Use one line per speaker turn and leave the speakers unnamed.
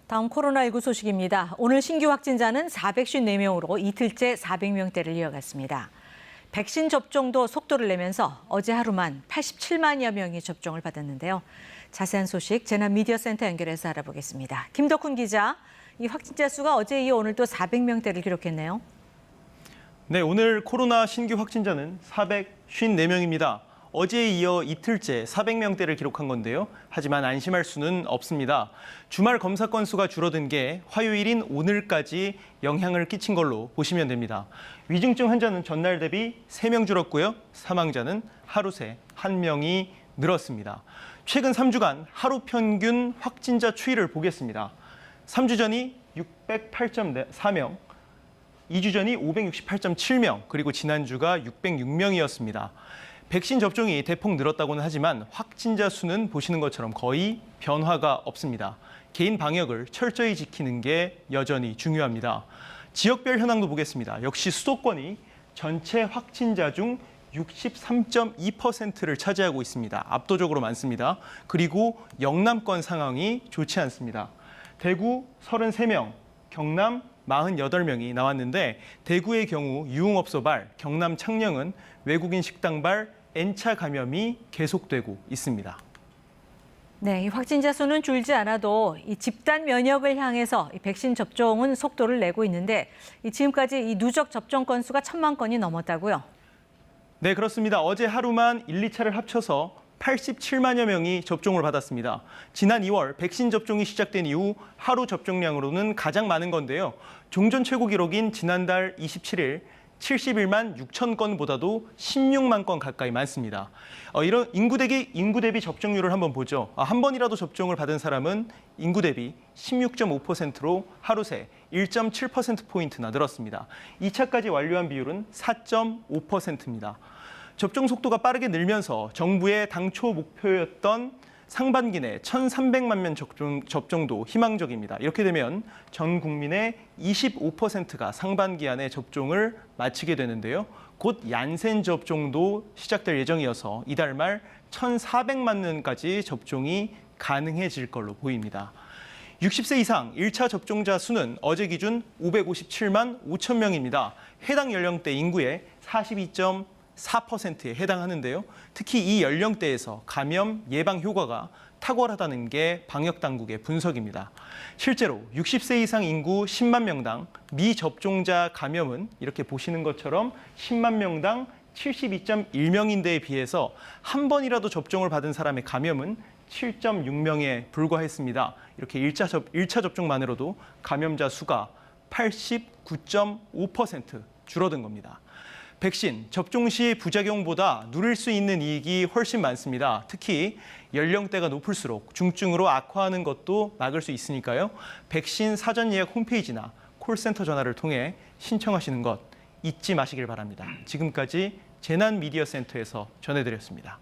다음 코로나19 소식입니다. 오늘 신규 확진자는 454명으로 이틀째 400명대를 이어갔습니다. 백신 접종도 속도를 내면서 어제 하루만 87만여 명이 접종을 받았는데요. 자세한 소식 재난미디어센터 연결해서 알아보겠습니다. 김덕훈 기자, 이 확진자 수가 어제에 이어 오늘 또 400명대를 기록했네요.
네, 오늘 코로나 신규 확진자는 454명입니다. 어제에 이어 이틀째 400명대를 기록한 건데요. 하지만 안심할 수는 없습니다. 주말 검사 건수가 줄어든 게 화요일인 오늘까지 영향을 끼친 걸로 보시면 됩니다. 위중증 환자는 전날 대비 3명 줄었고요. 사망자는 하루 새 1명이 늘었습니다. 최근 3주간 하루 평균 확진자 추이를 보겠습니다. 3주 전이 608.4명, 2주 전이 568.7명, 그리고 지난주가 606명이었습니다. 백신 접종이 대폭 늘었다고는 하지만 확진자 수는 보시는 것처럼 거의 변화가 없습니다. 개인 방역을 철저히 지키는 게 여전히 중요합니다. 지역별 현황도 보겠습니다. 역시 수도권이 전체 확진자 중 63.2%를 차지하고 있습니다. 압도적으로 많습니다. 그리고 영남권 상황이 좋지 않습니다. 대구 33명, 경남 48명이 나왔는데 대구의 경우 유흥업소발, 경남 창녕은 외국인 식당발 N차 감염이 계속되고 있습니다.
네, 이 확진자 수는 줄지 않아도 이 집단 면역을 향해서 이 백신 접종은 속도를 내고 있는데 지금까지 이 누적 접종 건수가 1,000만 건이 넘었다고요?
네, 그렇습니다. 어제 하루만 1, 2차를 합쳐서 87만여 명이 접종을 받았습니다. 지난 2월 백신 접종이 시작된 이후 하루 접종량으로는 가장 많은 건데요. 종전 최고 기록인 지난달 27일 71만 6천 건보다도 16만 건 가까이 많습니다. 이런 인구 대비 접종률을 한번 보죠. 한 번이라도 접종을 받은 사람은 인구 대비 16.5%로 하루 새 1.7%포인트나 늘었습니다. 2차까지 완료한 비율은 4.5%입니다. 접종 속도가 빠르게 늘면서 정부의 당초 목표였던 상반기 내 1,300만 명 접종도 희망적입니다. 이렇게 되면 전 국민의 25%가 상반기 안에 접종을 마치게 되는데요. 곧 얀센 접종도 시작될 예정이어서 이달 말 1,400만 명까지 접종이 가능해질 걸로 보입니다. 60세 이상 1차 접종자 수는 어제 기준 557만 5천 명입니다. 해당 연령대 인구의 42.4%에 해당하는데요. 특히 이 연령대에서 감염 예방 효과가 탁월하다는 게 방역당국의 분석입니다. 실제로 60세 이상 인구 10만 명당 미접종자 감염은 이렇게 보시는 것처럼 10만 명당 72.1명인데에 비해서 한 번이라도 접종을 받은 사람의 감염은 7.6명에 불과했습니다. 이렇게 1차 접종만으로도 감염자 수가 89.5% 줄어든 겁니다. 백신 접종 시 부작용보다 누릴 수 있는 이익이 훨씬 많습니다. 특히 연령대가 높을수록 중증으로 악화하는 것도 막을 수 있으니까요. 백신 사전 예약 홈페이지나 콜센터 전화를 통해 신청하시는 것 잊지 마시길 바랍니다. 지금까지 재난미디어센터에서 전해드렸습니다.